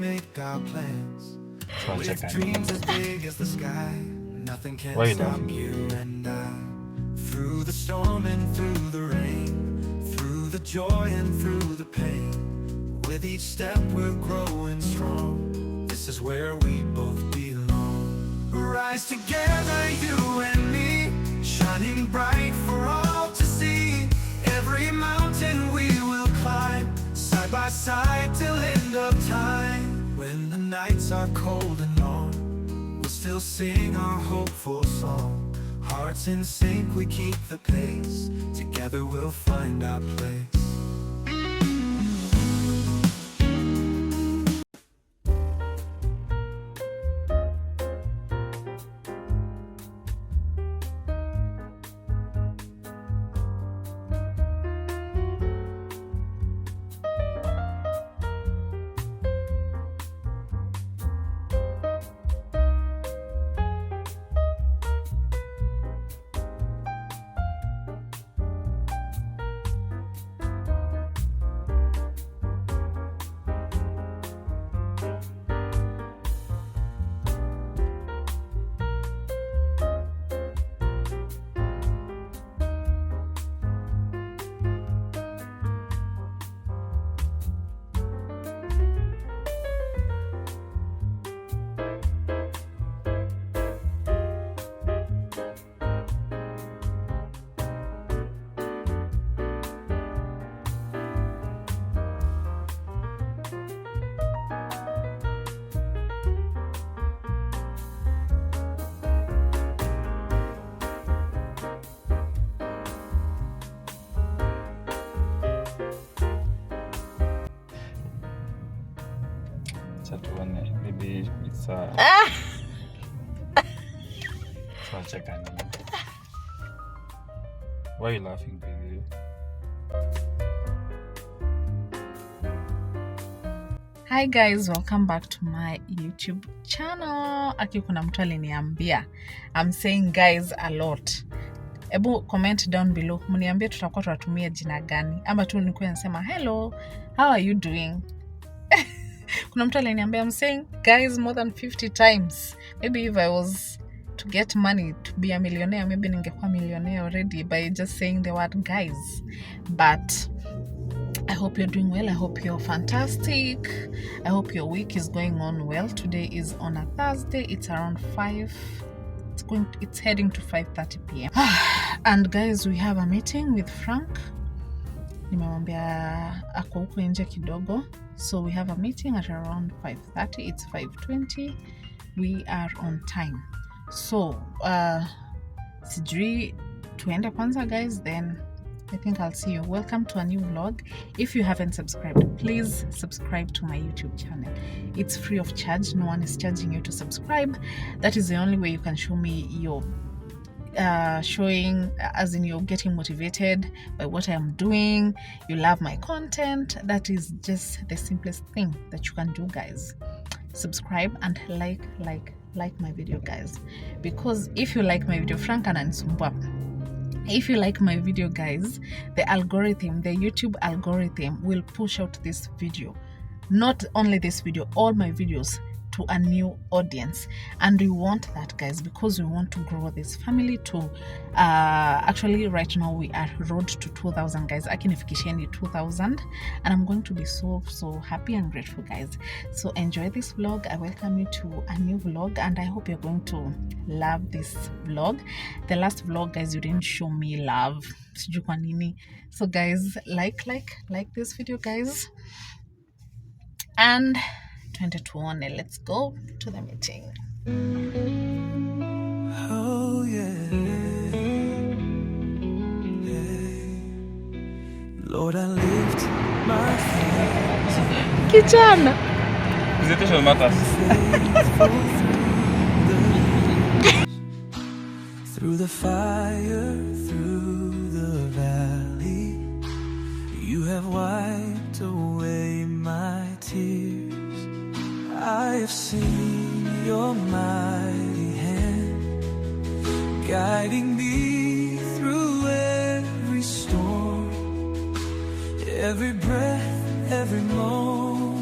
make our plans. With dreams as big as the sky, nothing can stop you and I. Through the storm and through the rain, through the joy and through the pain, with each step we're growing strong. This is where we both belong. Rise together, you and me, shining bright for all to see. Every mountain we will climb, side by side till end of time. When the nights are cold and long, we'll still sing our hopeful song. Hearts in sync, we keep the pace. Together we'll find our place. Maybe it's Why are you laughing, baby? Hi guys, welcome back to my YouTube channel. Aki kuna mtu aliniambia I'm saying guys a lot. Ebu comment down below mniambie tutakuwa tunatumia jina gani ama tu nikuwe nasema hello, how are you doing? Kuna mtu aliniambia I'm saying guys more than 50 times. Maybe if I was to get money to be a millionaire, maybe ningekuwa millionaire already by just saying the word guys. But I hope you're doing well. I hope you're fantastic. I hope your week is going on well. Today is on a Thursday. It's around 5. It's heading to 5:30 p.m. And guys, we have a meeting with Frank. Nimemwambia ako huko nje kidogo. So we have a meeting at around 5:30. It's 5:20. We are on time. So sijui tuende kwanza guys, then I think I'll see you. Welcome to a new vlog. If you haven't subscribed, please subscribe to my YouTube channel. It's free of charge. No one is charging you to subscribe. That is the only way you can show me your showing, as in you're getting motivated by what I am doing. You love my content. That is just the simplest thing that you can do, guys. Subscribe and like my video, guys, because if you like my video, Frank ananisumbua. If you like my video, guys, the algorithm, the YouTube algorithm will push out this video, not only this video, all my videos, to a new audience. And we want that, guys, because we want to grow this family to actually right now we are road to 2,000, guys. Akinifikisheni 2,000 and I'm going to be so happy and grateful, guys. So enjoy this vlog. I welcome you to a new vlog and I hope you're going to love this vlog. The last vlog, guys, you didn't show me love. So guys, like this video, guys, and 2021. Let's go to the meeting. Oh yeah, Lord, I lift my hands. Kijana. Presentation matters. Through the fire, through the valley, you have wiped away my tears. I have seen your mighty hand guiding me through every storm, every breath, every moment.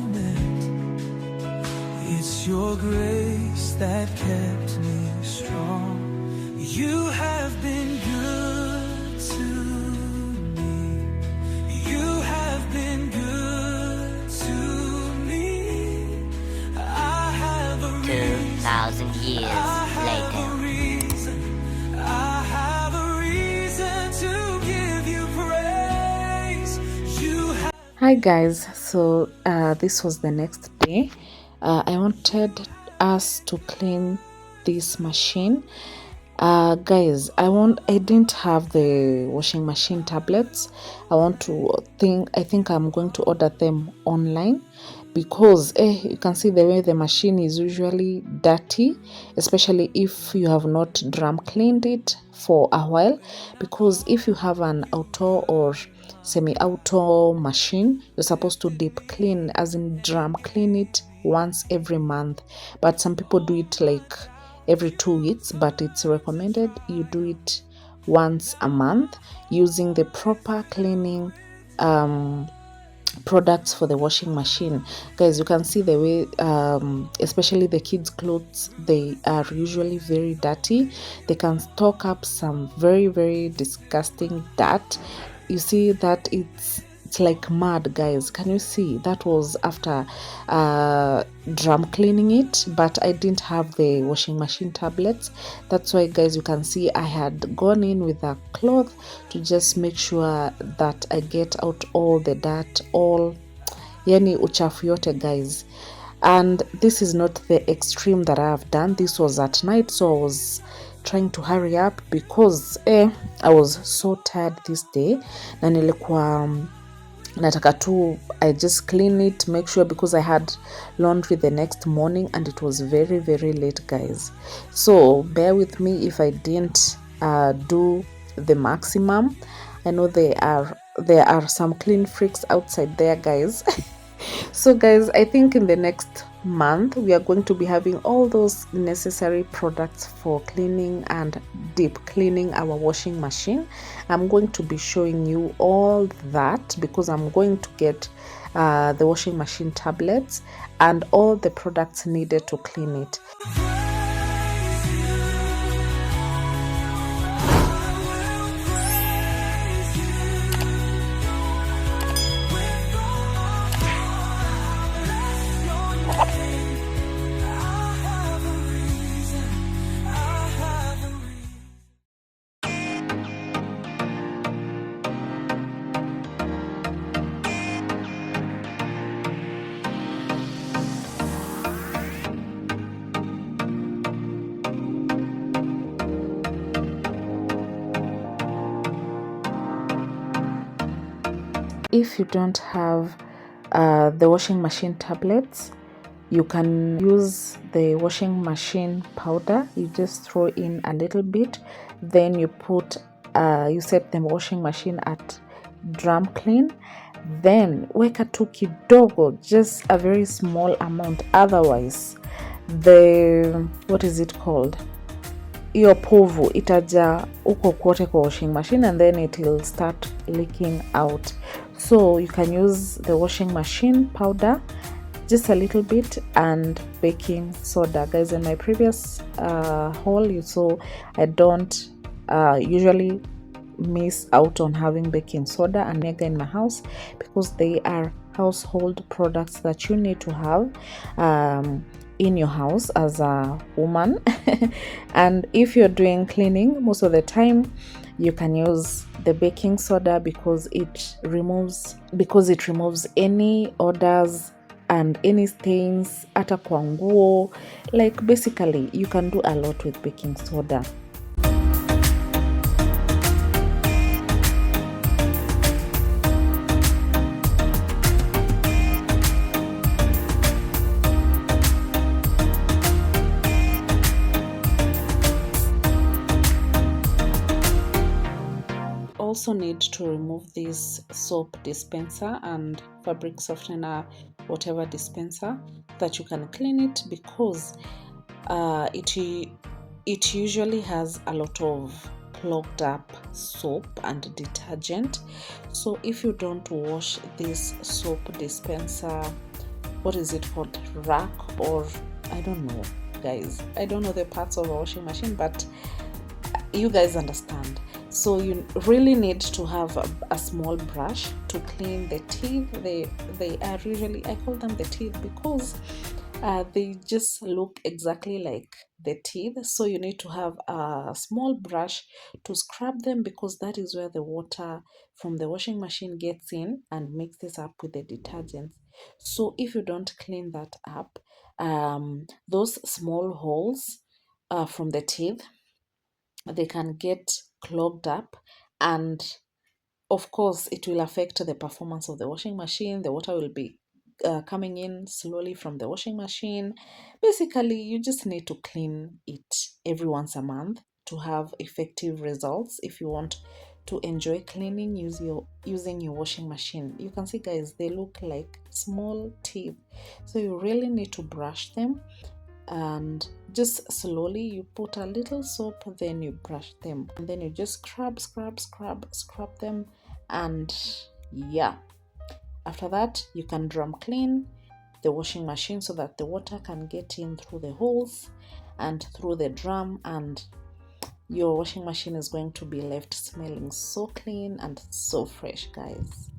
It's your grace that kept me strong. You have been good to me. You have been good to me. I have a 2,000 years later. I have a reason to give you praise. You have. Hi guys, so this was the next day. I wanted us to clean this machine. Guys, I didn't have the washing machine tablets. I think I'm going to order them online, because you can see the way the machine is usually dirty, especially if you have not drum cleaned it for a while. Because if you have an auto or semi-auto machine, you're supposed to deep clean, as in drum clean it once every month, but some people do it like every 2 weeks, but it's recommended you do it once a month using the proper cleaning products for the washing machine. Guys, you can see the way especially the kids clothes, they are usually very dirty. They can stock up some very, very disgusting dirt. You see that it's like mud, guys. Can you see? That was after drum cleaning it, but I didn't have the washing machine tablets. That's why, guys, you can see I had gone in with a cloth to just make sure that I get out all the dirt, all yani uchafu yote, guys. And this is not the extreme that I have done. This was at night, so I was trying to hurry up because I was so tired this day, na nilikuwa nataka tu I just clean it, make sure, because I had laundry the next morning and it was very, very late, guys. So bear with me if I didn't do the maximum. I know there are some clean freaks outside there, guys. So guys, I think in the next month we are going to be having all those necessary products for cleaning and deep cleaning our washing machine. I'm going to be showing you all that, because I'm going to get the washing machine tablets and all the products needed to clean it. If you don't have the washing machine tablets, you can use the washing machine powder. You just throw in a little bit, then you set the washing machine at drum clean, then weka tu kidogo, just a very small amount, otherwise the what is it called, hiyo povu itaja uko kote kwa washing machine and then it will start leaking out. So you can use the washing machine powder, just a little bit, and baking soda. Guys, in my previous haul you saw I don't usually miss out on having baking soda and vinegar in my house, because they are household products that you need to have in your house as a woman. And if you're doing cleaning, most of the time you can use the baking soda, because it removes any odors and any stains, hata kwa nguo. Like basically you can do a lot with baking soda. Also need to remove this soap dispenser and fabric softener, whatever dispenser, that you can clean it, because it usually has a lot of clogged up soap and detergent. So if you don't wash this soap dispenser, what is it called, rack or I don't know, guys. I don't know the parts of a washing machine, but you guys understand. So you really need to have a small brush to clean the teeth. They are usually, I call them the teeth because they just look exactly like the teeth. So you need to have a small brush to scrub them, because that is where the water from the washing machine gets in and mixes up with the detergents. So if you don't clean that up, those small holes from the teeth, they can get clogged up, and of course it will affect the performance of the washing machine. The water will be coming in slowly from the washing machine. Basically, you just need to clean it every once a month to have effective results. If you want to enjoy cleaning using your washing machine, you can see, guys, they look like small teeth, so you really need to brush them, and just slowly you put a little soap, then you brush them, and then you just scrub them. And yeah, after that you can drum clean the washing machine so that the water can get in through the holes and through the drum, and your washing machine is going to be left smelling so clean and so fresh, guys.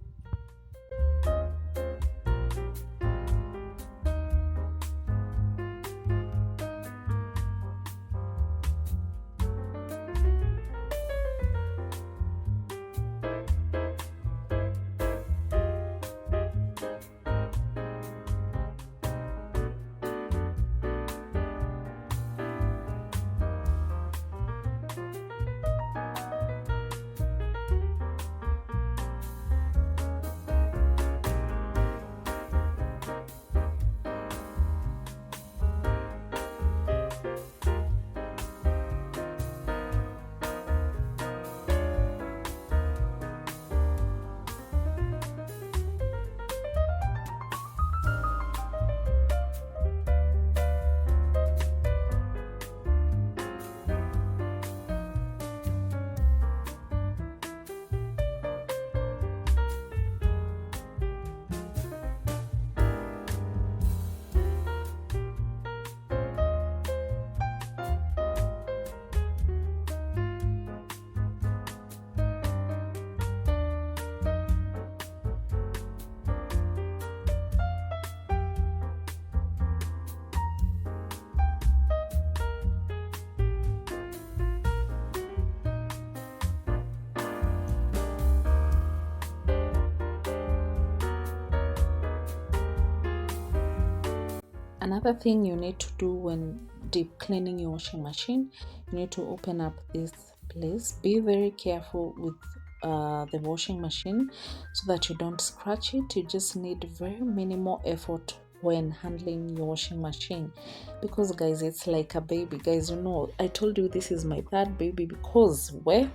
Another thing you need to do when deep cleaning your washing machine, you need to open up this place. Be very careful with the washing machine so that you don't scratch it. You just need very minimal effort when handling your washing machine, because guys, it's like a baby. Guys, you know, I told you this is my third baby, because I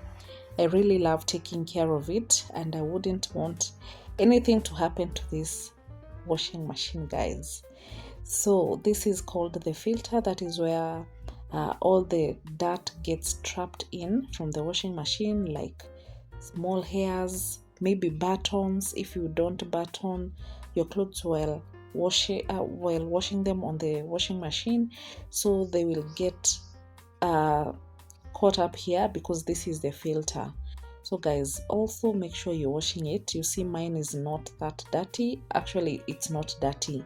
really love taking care of it, and I wouldn't want anything to happen to this washing machine, guys. So this is called the filter. That is where all the dirt gets trapped in from the washing machine, like small hairs, maybe buttons. If you don't button your clothes while washing them on the washing machine, so they will get caught up here, because this is the filter. So guys, also make sure you're washing it. You see, mine is not that dirty. Actually, it's not dirty.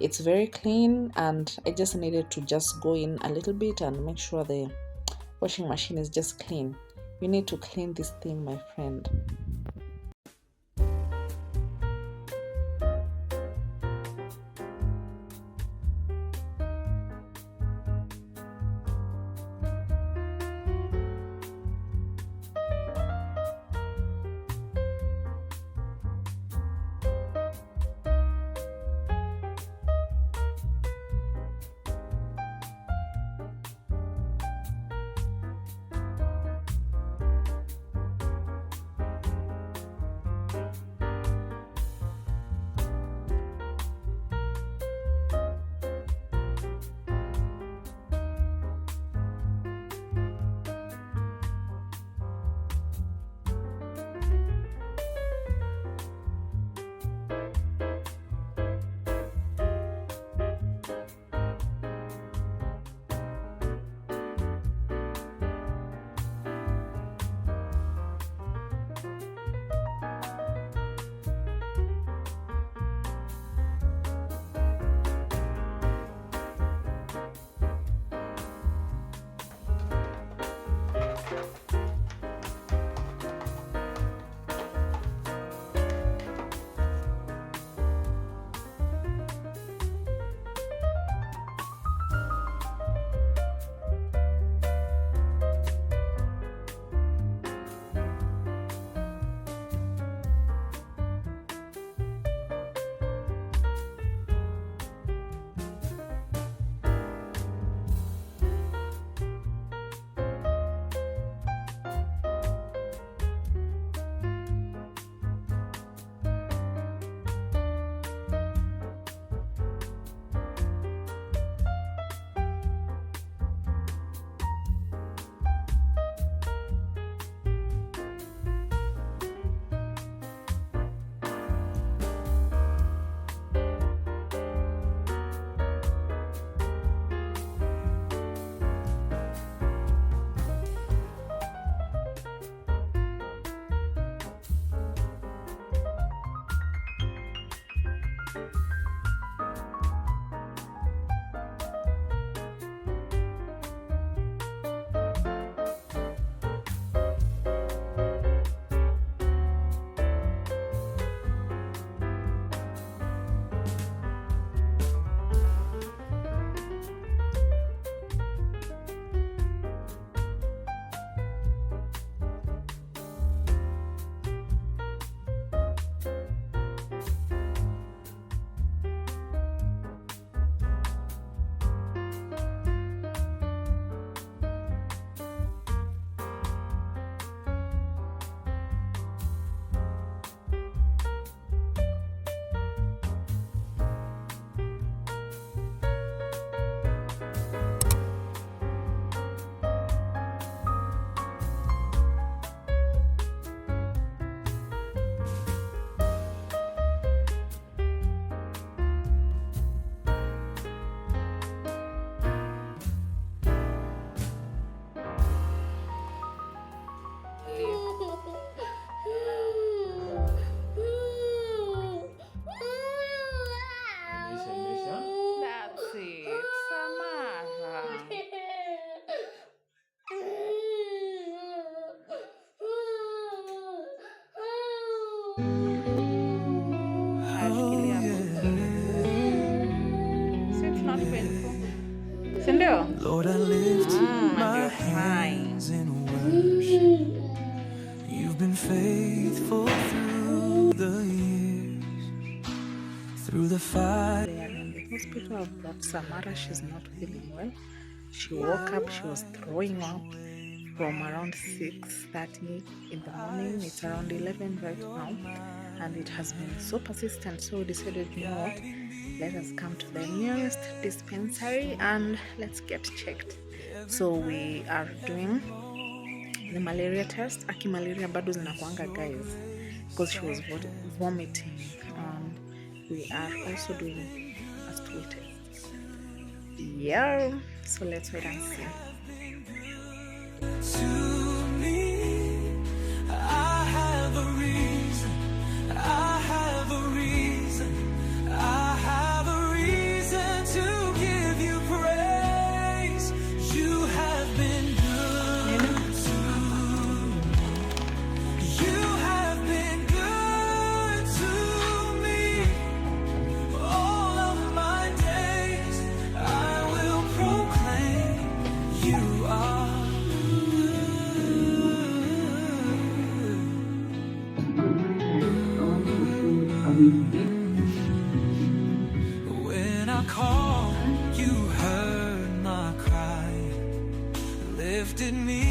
It's very clean, and I just needed to just go in a little bit and make sure the washing machine is just clean. You need to clean this thing, my friend. That's it, Samara. Ashikilia hapo. So it's not painful. Sindio? Lord, I lift my And you're crying. hands in worship. You've been faithful through the years, through the fire. They are in the hospital. I've brought Samara. She's not feeling well. She woke up. She was throwing up from around 6:30 in the morning. It's around 11 right now, and it has been so persistent. So we decided, you know what? Let us come to the nearest dispensary and let's get checked. So we are doing the malaria test. Aki malaria bado zinakuanga, guys, because she was vomiting, and we are also doing a stool test. Yeah, so let's wait and see. To me, I have a reason. I have a reason. I have a reason to give you praise. You have been good to me. You have been good to me. All of my days I will proclaim you are. When I called, you heard my cry, lifted me